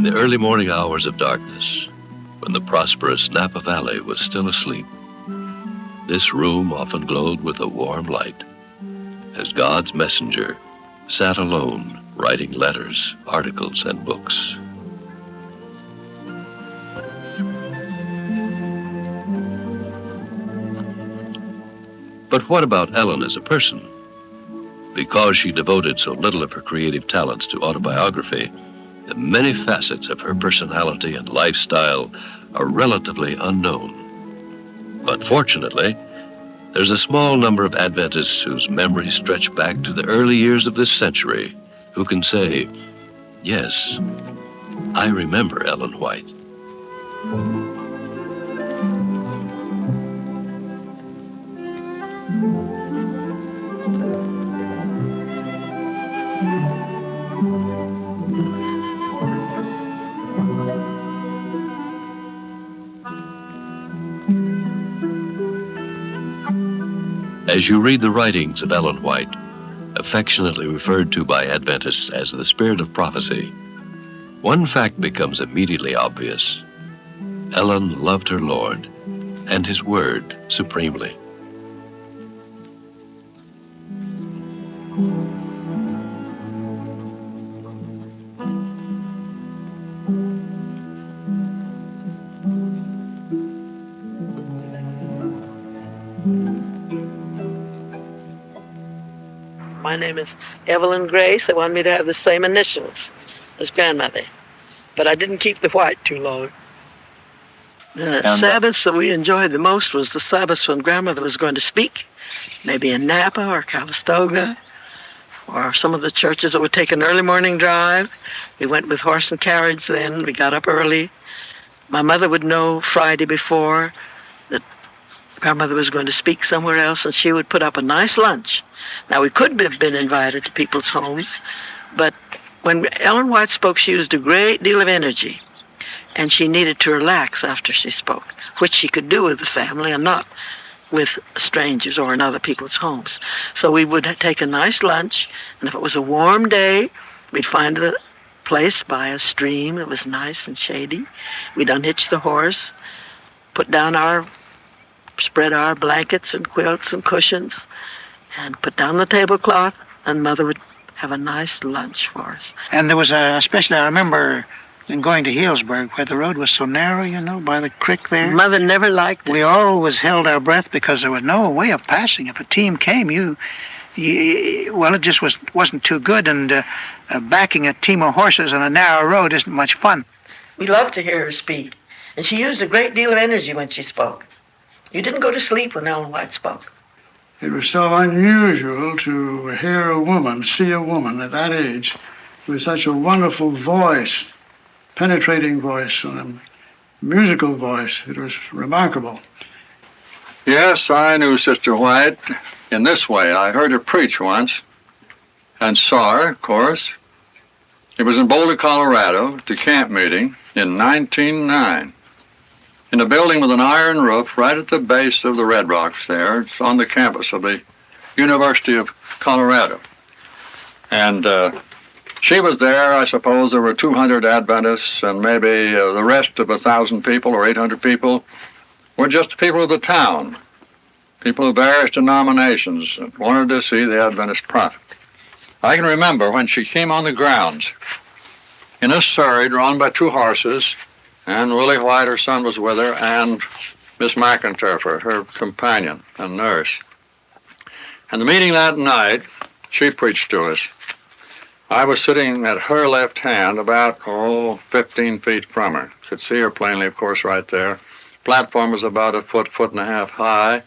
the early morning hours of darkness, when the prosperous Napa Valley was still asleep, this room often glowed with a warm light, as God's messenger sat alone writing letters, articles, and books. But what about Ellen as a person? Because she devoted so little of her creative talents to autobiography, the many facets of her personality and lifestyle are relatively unknown. But fortunately, there's a small number of Adventists whose memories stretch back to the early years of this century who can say, yes, I remember Ellen White. As you read the writings of Ellen White, affectionately referred to by Adventists as the Spirit of Prophecy, one fact becomes immediately obvious. Ellen loved her Lord and His Word supremely. My name is Evelyn Grace. They wanted me to have the same initials as grandmother, but I didn't keep the white too long. The Sabbaths that we enjoyed the most was the Sabbaths when grandmother was going to speak, maybe in Napa or Calistoga, or some of the churches that would take an early morning drive. We went with horse and carriage then. We got up early. My mother would know Friday before that grandmother was going to speak somewhere else, and she would put up a nice lunch. Now, we could have been invited to people's homes, but when Ellen White spoke, she used a great deal of energy, and she needed to relax after she spoke, which she could do with the family and not with strangers or in other people's homes. So we would take a nice lunch, and if it was a warm day, we'd find a place by a stream that was nice and shady. We'd unhitch the horse, spread our blankets and quilts and cushions, and put down the tablecloth, and Mother would have a nice lunch for us. And there was especially I remember in going to Healdsburg, where the road was so narrow, by the creek there. Mother never liked it. We always held our breath because there was no way of passing. If a team came, it just wasn't too good, and backing a team of horses on a narrow road isn't much fun. We loved to hear her speak, and she used a great deal of energy when she spoke. You didn't go to sleep when Ellen White spoke. It was so unusual to hear see a woman at that age with such a wonderful voice, penetrating voice, and a musical voice. It was remarkable. Yes, I knew Sister White in this way. I heard her preach once and saw her, of course. It was in Boulder, Colorado, at the camp meeting in 1909. In a building with an iron roof right at the base of the Red Rocks there. It's on the campus of the University of Colorado. And she was there. I suppose there were 200 Adventists, and maybe the rest of 1,000 people or 800 people were just people of the town, people of various denominations that wanted to see the Adventist prophet. I can remember when she came on the grounds in a surrey drawn by 2 horses, and Willie White, her son, was with her, and Miss McIntyre, her companion and nurse. And the meeting that night, she preached to us. I was sitting at her left hand, about, 15 feet from her. Could see her plainly, of course, right there. Platform was about a foot and a half high.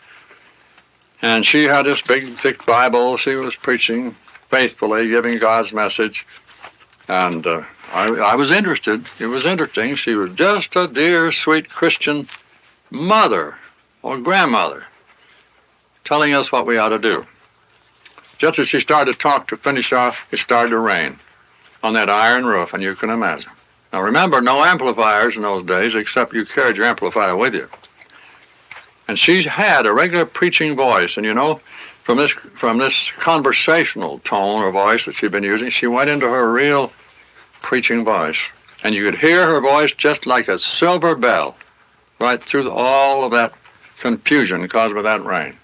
And she had this big, thick Bible. She was preaching faithfully, giving God's message. And I was interested. It was interesting. She was just a dear, sweet Christian mother or grandmother telling us what we ought to do. Just as she started to talk to finish off, it started to rain on that iron roof, and you can imagine. Now remember, no amplifiers in those days, except you carried your amplifier with you. And she had a regular preaching voice, and from this conversational tone or voice that she'd been using, she went into her real preaching voice. And you could hear her voice just like a silver bell right through all of that confusion caused by that rain.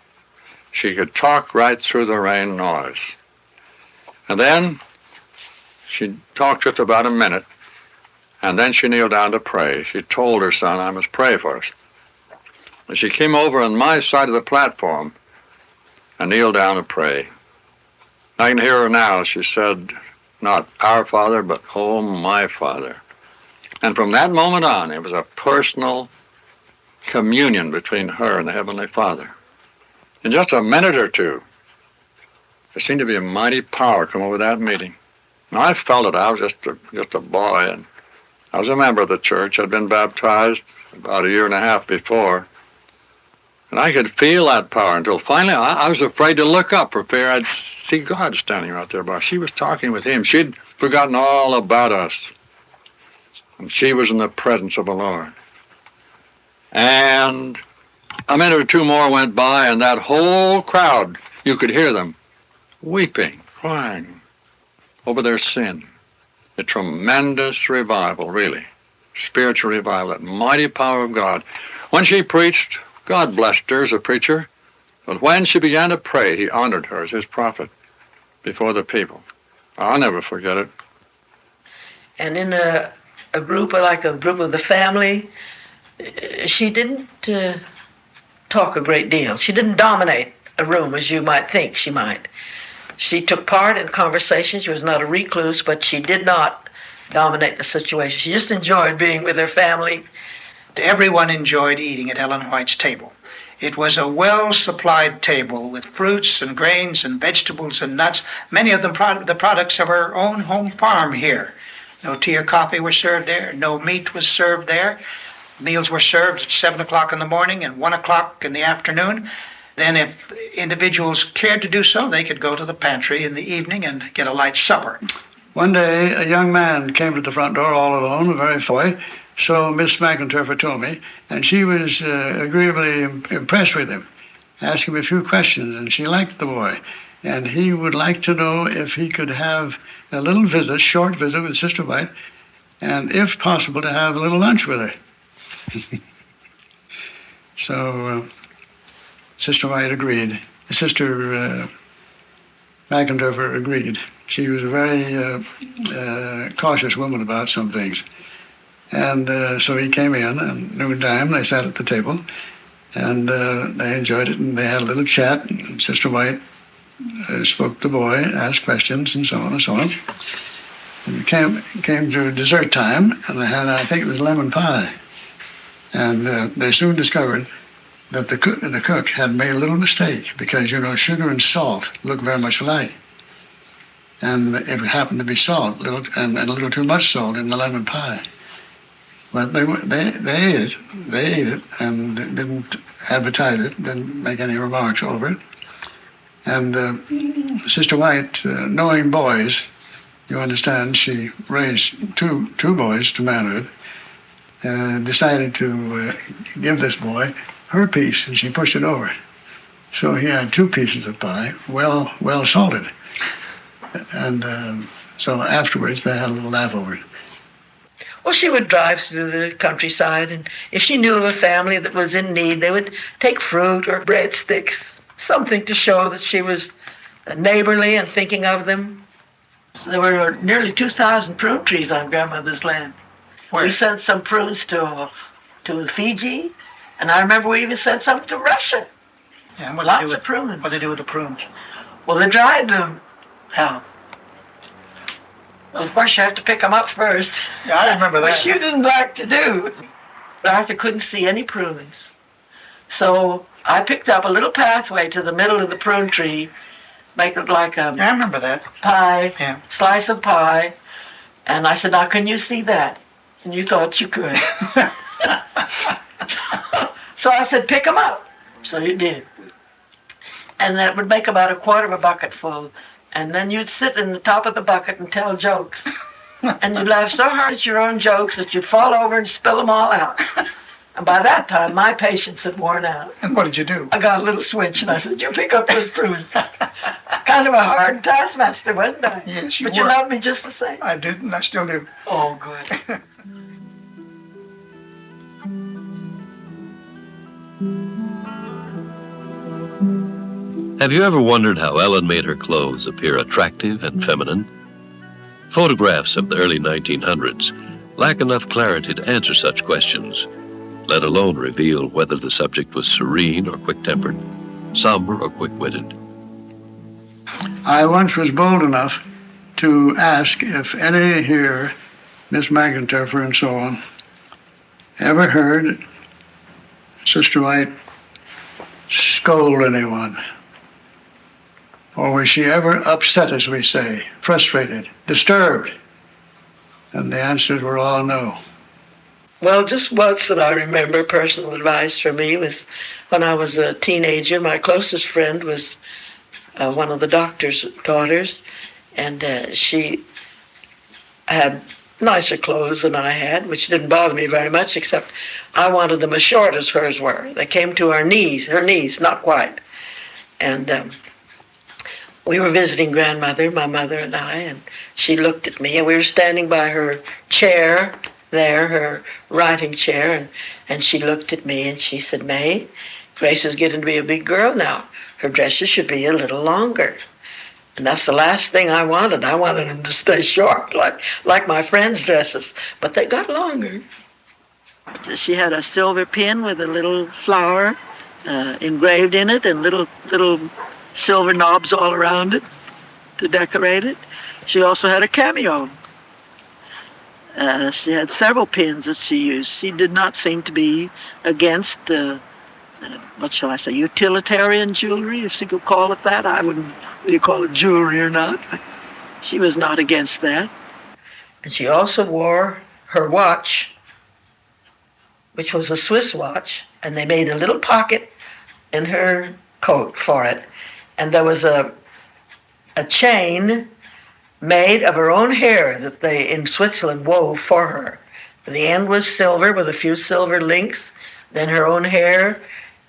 She could talk right through the rain noise. And then she talked just about a minute, and then she kneeled down to pray. She told her son, I must pray first. And she came over on my side of the platform and kneeled down to pray. I can hear her now. She said, not our Father, but, oh, my Father. And from that moment on, it was a personal communion between her and the Heavenly Father. In just a minute or two, there seemed to be a mighty power come over that meeting. And I felt it. I was just a boy, and I was a member of the church. I'd been baptized about a year and a half before. And I could feel that power until finally I was afraid to look up for fear I'd see God standing right there by. She was talking with him. She'd forgotten all about us. And she was in the presence of the Lord. And a minute or two more went by, and that whole crowd, you could hear them weeping, crying over their sin. A tremendous revival, really. Spiritual revival, that mighty power of God. When she preached, God blessed her as a preacher, but when she began to pray, he honored her as his prophet before the people. I'll never forget it. And in a group like a group of the family, she didn't talk a great deal. She didn't dominate a room as you might think she might. She took part in conversation. She was not a recluse, but she did not dominate the situation. She just enjoyed being with her family. Everyone enjoyed eating at Ellen White's table. It was a well-supplied table with fruits and grains and vegetables and nuts, many of them the products of her own home farm here. No tea or coffee was served there. No meat was served there. Meals were served at 7 o'clock in the morning and 1 o'clock in the afternoon. Then if individuals cared to do so, they could go to the pantry in the evening and get a light supper. One day, a young man came to the front door all alone, a very boy. So Miss McInturfer told me, and she was agreeably impressed with him, asked him a few questions, and she liked the boy. And he would like to know if he could have a little visit, short visit with Sister White, and if possible, to have a little lunch with her. So Sister White agreed. Sister McInturfer agreed. She was a very cautious woman about some things. And so he came in, and noontime they sat at the table, and they enjoyed it, and they had a little chat, and Sister White spoke to the boy, asked questions, and so on and so on. And it came to dessert time, and they had, I think it was lemon pie. And they soon discovered that the cook had made a little mistake, because, you know, sugar and salt look very much alike. And it happened to be salt, and a little too much salt in the lemon pie. But they ate it, and didn't advertise it, didn't make any remarks over it. And Sister White, knowing boys, you understand, she raised two boys to manhood, decided to give this boy her piece, and she pushed it over. So he had 2 pieces of pie, well salted. And so afterwards they had a little laugh over it. Well, she would drive through the countryside, and if she knew of a family that was in need, they would take fruit or breadsticks, something to show that she was neighborly and thinking of them. There were nearly 2,000 prune trees on Grandmother's land. Where? We sent some prunes to Fiji, and I remember we even sent some to Russia. Yeah, Lots of prunes. What do they do with the prunes? Well, they dried them. How? Well, of course, you have to pick them up first. Yeah, I remember that. Which you didn't like to do. But Arthur couldn't see any prunes. So I picked up a little pathway to the middle of the prune tree, make it like a Yeah, I remember that. pie, Yeah. slice of pie. And I said, now, can you see that? And you thought you could. So I said, pick them up. So you did. And that would make about a quarter of a bucket full. And then you'd sit in the top of the bucket and tell jokes. And you'd laugh so hard at your own jokes that you'd fall over and spill them all out. And by that time, my patience had worn out. And what did you do? I got a little switch, and I said, "You pick up those fruits." Kind of a hard taskmaster, wasn't I? Yes, you But were. you loved me just the same. I did, and I still do. Oh, good. Have you ever wondered how Ellen made her clothes appear attractive and feminine? Photographs of the early 1900s lack enough clarity to answer such questions, let alone reveal whether the subject was serene or quick-tempered, somber or quick-witted. I once was bold enough to ask if any here, Miss McIntyre and so on, ever heard Sister White scold anyone. Or was she ever upset, as we say, frustrated, disturbed? And the answers were all no. Well, just once that I remember, personal advice for me was when I was a teenager. My closest friend was one of the doctor's daughters, and she had nicer clothes than I had, which didn't bother me very much, except I wanted them as short as hers were. They came to her knees, not quite. And we were visiting grandmother, my mother and I, and she looked at me, and we were standing by her chair there, her writing chair, and she looked at me and she said, "May, Grace is getting to be a big girl now. Her dresses should be a little longer." And that's the last thing I wanted. I wanted them to stay short, like my friends' dresses, but they got longer. She had a silver pin with a little flower engraved in it, and little silver knobs all around it to decorate it. She also had a cameo. She had several pins that she used. She did not seem to be against, what shall I say, utilitarian jewelry, if she could call it that. I wouldn't really call it jewelry or not. She was not against that. And she also wore her watch, which was a Swiss watch, and they made a little pocket in her coat for it. And there was a chain made of her own hair that they in Switzerland wove for her. The end was silver with a few silver links, then her own hair,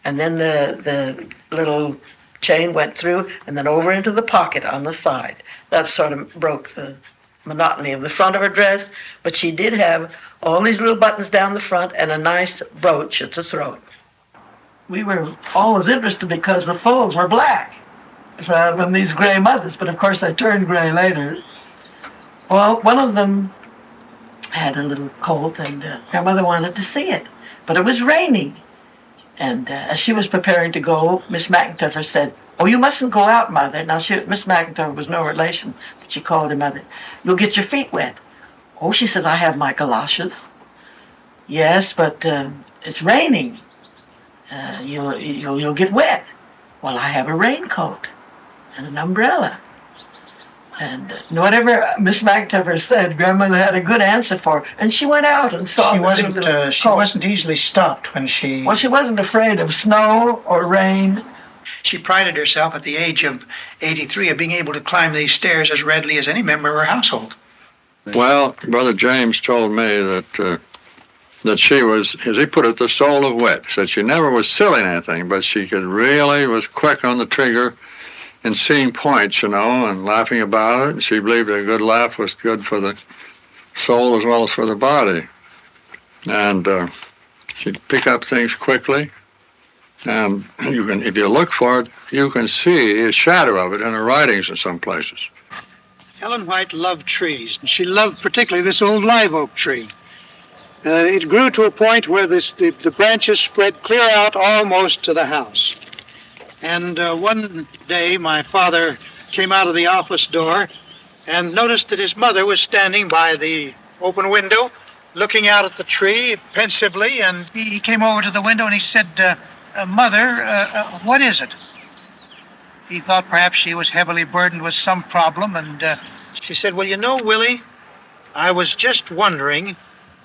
and then the little chain went through and then over into the pocket on the side. That sort of broke the monotony of the front of her dress, but she did have all these little buttons down the front and a nice brooch at the throat. We were always interested because the folds were black from these gray mothers, but of course they turned gray later. Well, one of them had a little colt, and her mother wanted to see it, but it was raining. And as she was preparing to go, Miss McIntyre said, "Oh, you mustn't go out, Mother." Now, Miss McIntyre was no relation, but she called her mother. "You'll get your feet wet." "Oh," she says, "I have my galoshes." "Yes, but it's raining. You'll get wet." "Well, I have a raincoat and an umbrella." And whatever Miss McIntyre said, Grandmother had a good answer for her. And she went out and saw She wasn't easily stopped when she... Well, she wasn't afraid of snow or rain. She prided herself at the age of 83 of being able to climb these stairs as readily as any member of her household. Well, Brother James told me that she was, as he put it, the soul of wit. Said she never was silly in anything, but she was quick on the trigger and seeing points, and laughing about it. She believed a good laugh was good for the soul as well as for the body. And she'd pick up things quickly. And if you look for it, you can see a shadow of it in her writings in some places. Ellen White loved trees, and she loved particularly this old live oak tree. It grew to a point where the branches spread clear out almost to the house. And one day, my father came out of the office door and noticed that his mother was standing by the open window, looking out at the tree pensively, and He came over to the window and he said, "Mother, what is it?" He thought perhaps she was heavily burdened with some problem, and she said, "Well, Willie, I was just wondering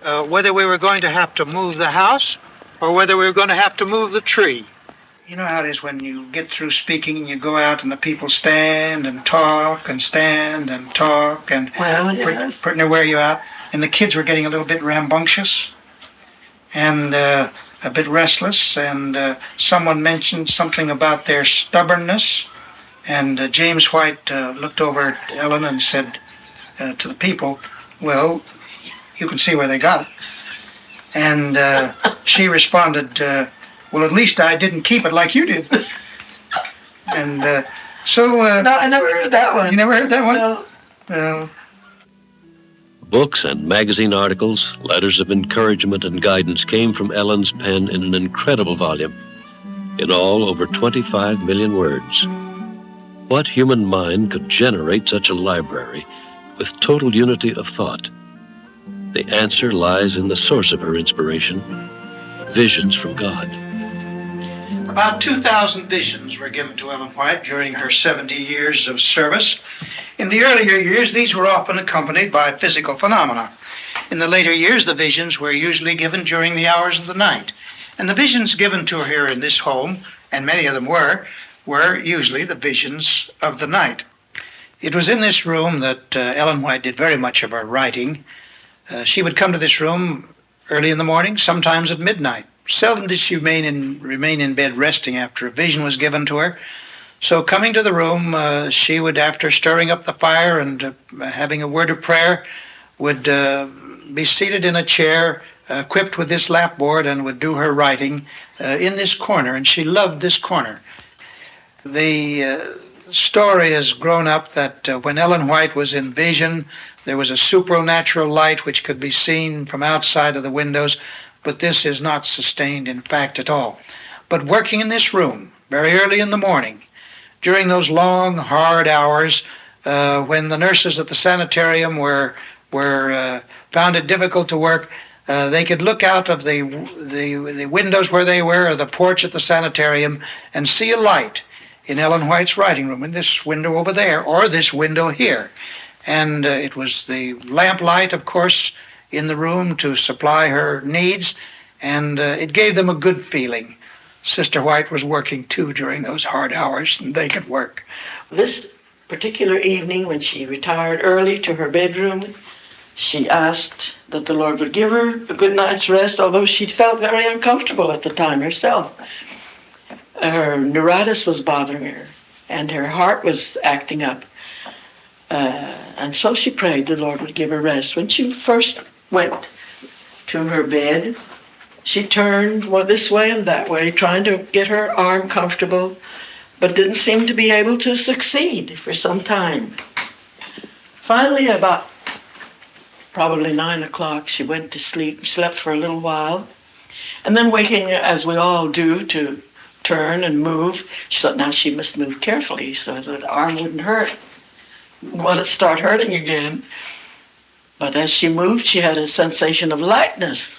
whether we were going to have to move the house or whether we were going to have to move the tree." You know how it is when you get through speaking and you go out and the people stand and talk and stand and talk and pretty near wear you out. And the kids were getting a little bit rambunctious. And a bit restless, and someone mentioned something about their stubbornness. And James White looked over at Ellen and said to the people, "Well, you can see where they got it." And she responded, "Well, at least I didn't keep it like you did." And so... no, I never heard that one. You never heard that one? No. No. Books and magazine articles, letters of encouragement and guidance came from Ellen's pen in an incredible volume. In all, over 25 million words. What human mind could generate such a library with total unity of thought? The answer lies in the source of her inspiration, visions from God. About 2,000 visions were given to Ellen White during her 70 years of service. In the earlier years, these were often accompanied by physical phenomena. In the later years, the visions were usually given during the hours of the night. And the visions given to her in this home, and many of them were usually the visions of the night. It was in this room that Ellen White did very much of her writing. She would come to this room early in the morning, sometimes at midnight. Seldom did she remain in bed resting after a vision was given to her. So coming to the room, she would, after stirring up the fire and having a word of prayer, would be seated in a chair equipped with this lapboard and would do her writing in this corner, and she loved this corner. The story has grown up that when Ellen White was in vision, there was a supernatural light which could be seen from outside of the windows, but this is not sustained in fact at all. But working in this room very early in the morning, during those long, hard hours when the nurses at the sanitarium were found it difficult to work, they could look out of the windows where they were, or the porch at the sanitarium, and see a light in Ellen White's writing room, in this window over there, or this window here. And it was the lamp light, of course, in the room to supply her needs, and it gave them a good feeling. Sister White was working too during those hard hours, and they could work. This particular evening, when she retired early to her bedroom, she asked that the Lord would give her a good night's rest, although she felt very uncomfortable at the time herself. Her neuritis was bothering her, and her heart was acting up. And so she prayed the Lord would give her rest. When she first went to her bed, she turned this way and that way, trying to get her arm comfortable, but didn't seem to be able to succeed for some time. Finally, about probably 9 o'clock, she went to sleep, slept for a little while, and then waking, as we all do, to turn and move, she thought now she must move carefully so that the arm wouldn't hurt. Want to start hurting again. But as she moved, she had a sensation of lightness.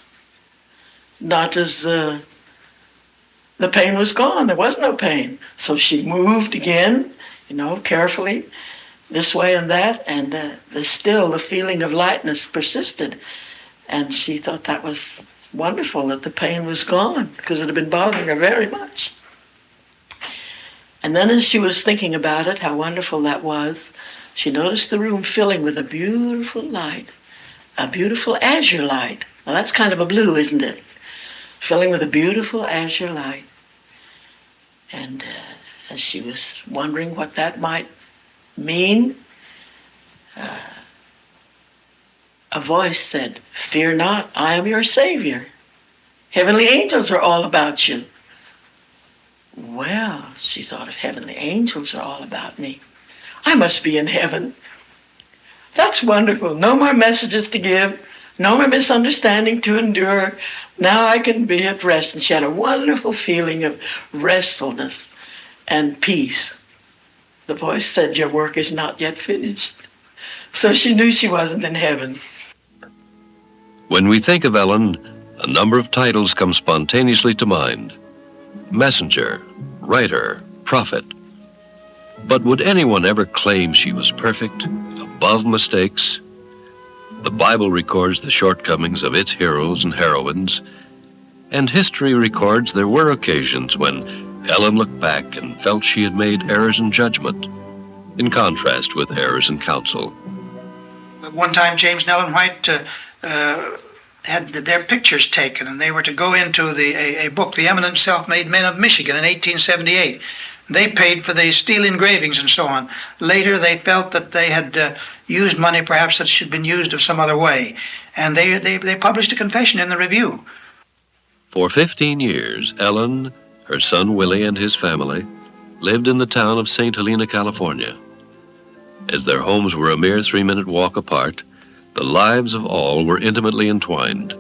Not as the pain was gone. There was no pain. So she moved again, carefully, this way and that, and still the feeling of lightness persisted. And she thought that was wonderful, that the pain was gone, because it had been bothering her very much. And then as she was thinking about it, how wonderful that was, she noticed the room filling with a beautiful light, a beautiful azure light. Now that's kind of a blue, isn't it? Filling with a beautiful azure light. And as she was wondering what that might mean, a voice said, "Fear not, I am your Savior. Heavenly angels are all about you." Well, she thought, if heavenly angels are all about me, I must be in heaven. That's wonderful. No more messages to give, no more misunderstanding to endure. Now I can be at rest. And she had a wonderful feeling of restfulness and peace. The voice said, "Your work is not yet finished." So she knew she wasn't in heaven. When we think of Ellen, a number of titles come spontaneously to mind. Messenger, writer, prophet. But would anyone ever claim she was perfect, above mistakes? The Bible records the shortcomings of its heroes and heroines, and history records there were occasions when Ellen looked back and felt she had made errors in judgment, in contrast with errors in counsel. One time, James and Ellen White had their pictures taken, and they were to go into a book, The Eminent Self-Made Men of Michigan, in 1878. They paid for the steel engravings and so on. Later, they felt that they had used money perhaps that should have been used of some other way, and they published a confession in the Review. For 15 years, Ellen, her son Willie, and his family lived in the town of St. Helena, California. As their homes were a mere 3-minute walk apart, the lives of all were intimately entwined.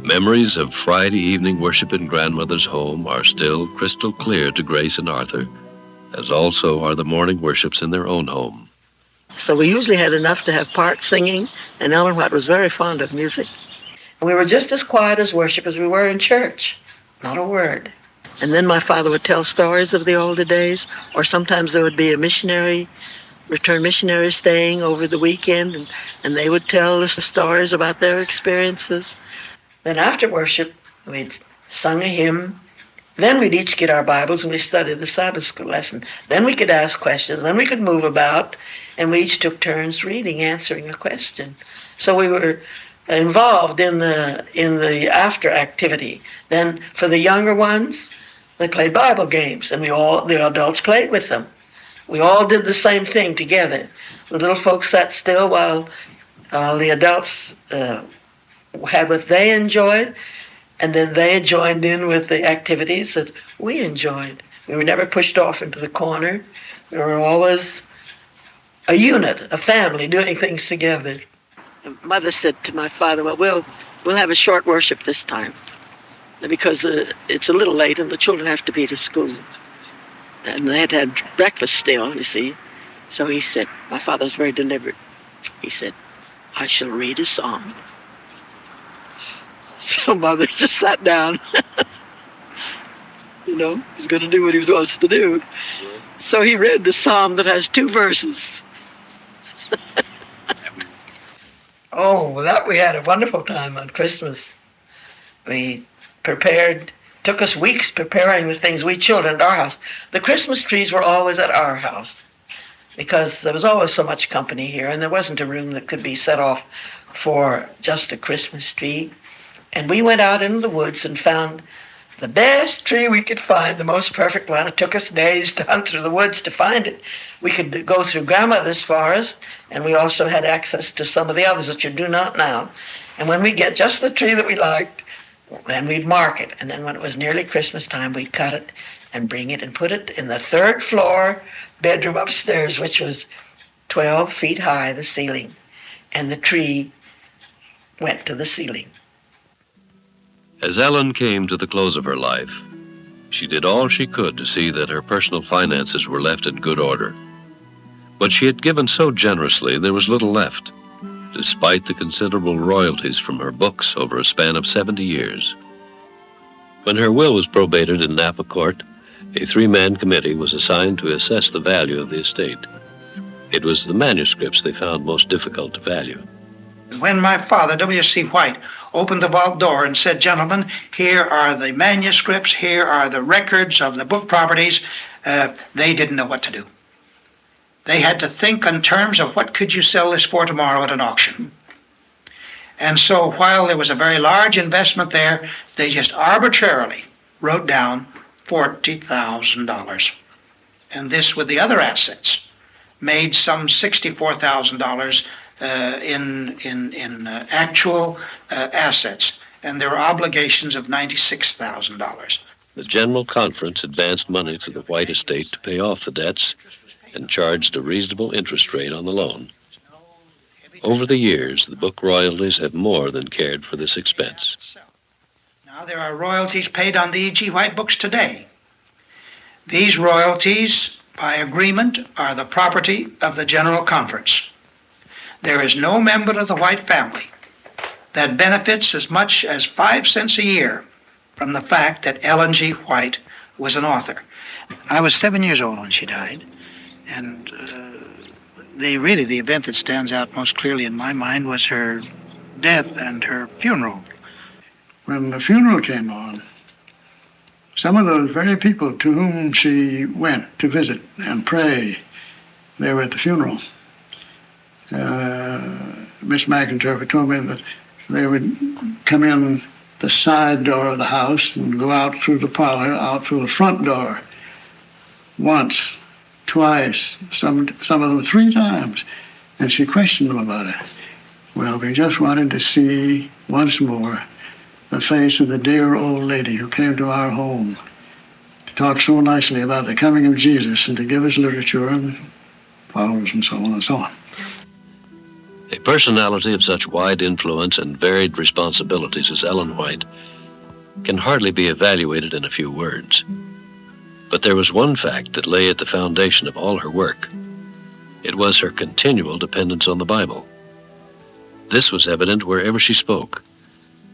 Memories of Friday evening worship in grandmother's home are still crystal clear to Grace and Arthur, as also are the morning worships in their own home. So we usually had enough to have part singing, and Ellen White was very fond of music. We were just as quiet as worship as we were in church, not a word. And then my father would tell stories of the older days, or sometimes there would be a returned missionary staying over the weekend, and they would tell us the stories about their experiences. Then after worship, we'd sung a hymn. Then we'd each get our Bibles and we studied the Sabbath school lesson. Then we could ask questions. Then we could move about, and we each took turns reading, answering a question. So we were involved in the after activity. Then for the younger ones, they played Bible games, and the adults played with them. We all did the same thing together. The little folks sat still while the adults had what they enjoyed, and then they joined in with the activities that we enjoyed. We were never pushed off into the corner. We were always a unit, a family, doing things together. Mother said to my father, well, we'll have a short worship this time, because it's a little late and the children have to be to school. And they had had breakfast still, you see. So he said, my father was very deliberate. He said, I shall read a psalm. So Mother just sat down. He's going to do what he wants to do. So he read the psalm that has 2 verses. We had a wonderful time on Christmas. We took us weeks preparing the things we children at our house. The Christmas trees were always at our house because there was always so much company here, and there wasn't a room that could be set off for just a Christmas tree. And we went out into the woods and found the best tree we could find, the most perfect one. It took us days to hunt through the woods to find it. We could go through grandmother's forest, and we also had access to some of the others that you do not now. And when we get just the tree that we liked, then we'd mark it. And then when it was nearly Christmas time, we'd cut it and bring it and put it in the 3rd floor bedroom upstairs, which was 12 feet high, the ceiling. And the tree went to the ceiling. As Ellen came to the close of her life, she did all she could to see that her personal finances were left in good order. But she had given so generously there was little left, despite the considerable royalties from her books over a span of 70 years. When her will was probated in Napa Court, a 3-man committee was assigned to assess the value of the estate. It was the manuscripts they found most difficult to value. When my father, W.C. White, opened the vault door and said, gentlemen, here are the manuscripts, here are the records of the book properties, they didn't know what to do. They had to think in terms of what could you sell this for tomorrow at an auction. And so while there was a very large investment there, they just arbitrarily wrote down $40,000. And this, with the other assets, made some $64,000 in actual assets, and there were obligations of $96,000. The General Conference advanced money to the White estate to pay off the debts and charged a reasonable interest rate on the loan. Over the years, the book royalties have more than cared for this expense. Now there are royalties paid on the E.G. White books today. These royalties, by agreement, are the property of the General Conference. There is no member of the White family that benefits as much as 5 cents a year from the fact that Ellen G. White was an author. I was 7 years old when she died, and the event that stands out most clearly in my mind was her death and her funeral. When the funeral came on, some of those very people to whom she went to visit and pray, they were at the funeral. Miss McIntyre told me that They would come in the side door of the house and go out through the parlor, out through the front door. Once, twice, some of them 3 times. And she questioned them about it. Well, we just wanted to see once more the face of the dear old lady who came to our home to talk so nicely about the coming of Jesus and to give us literature and flowers and so on and so on. A personality of such wide influence and varied responsibilities as Ellen White can hardly be evaluated in a few words. But there was one fact that lay at the foundation of all her work. It was her continual dependence on the Bible. This was evident wherever she spoke,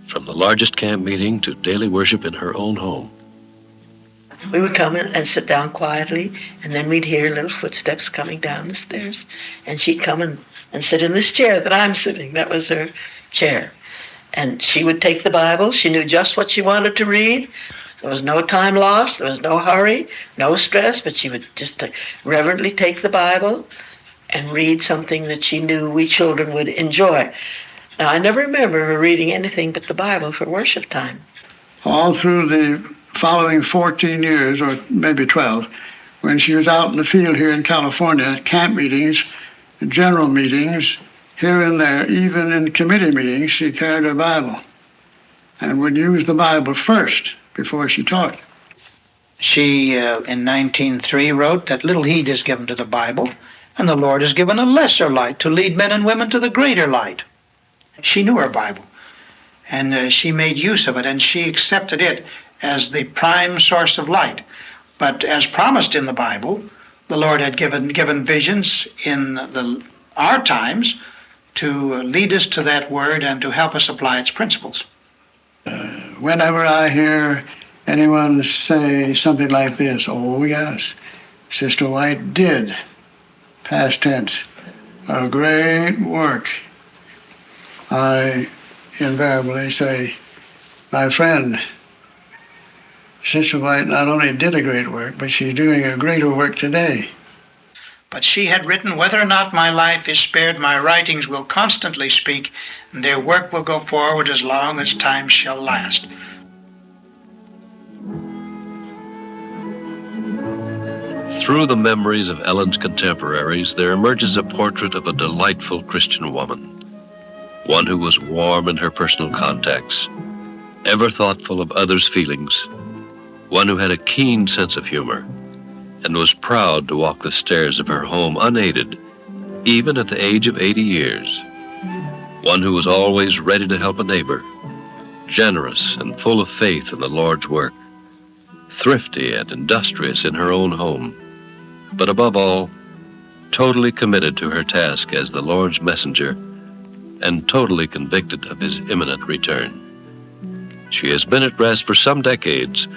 from the largest camp meeting to daily worship in her own home. We would come in and sit down quietly, and then we'd hear little footsteps coming down the stairs. And she'd come and sit in this chair that I'm sitting. That was her chair. And she would take the Bible. She knew just what she wanted to read. There was no time lost. There was no hurry, no stress, but she would just reverently take the Bible and read something that she knew we children would enjoy. Now, I never remember her reading anything but the Bible for worship time. All through the following 14 years, or maybe 12, when she was out in the field here in California, at camp meetings, general meetings, here and there, even in committee meetings, she carried her Bible and would use the Bible first before she taught. She, in 1903, wrote that little heed is given to the Bible, and the Lord has given a lesser light to lead men and women to the greater light. She knew her Bible, and she made use of it, and she accepted it as the prime source of light. But as promised in the Bible, the Lord had given visions in our times to lead us to that word and to help us apply its principles. Whenever I hear anyone say something like this, oh yes, Sister White did, past tense, a great work, I invariably say, my friend, Sister White not only did a great work, but she's doing a greater work today. But she had written, whether or not my life is spared, my writings will constantly speak, and their work will go forward as long as time shall last. Through the memories of Ellen's contemporaries, there emerges a portrait of a delightful Christian woman, one who was warm in her personal contacts, ever thoughtful of others' feelings, one who had a keen sense of humor, and was proud to walk the stairs of her home unaided, even at the age of 80 years. One who was always ready to help a neighbor, generous and full of faith in the Lord's work, thrifty and industrious in her own home, but above all, totally committed to her task as the Lord's messenger and totally convicted of his imminent return. She has been at rest for some decades,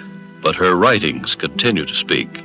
but her writings continue to speak.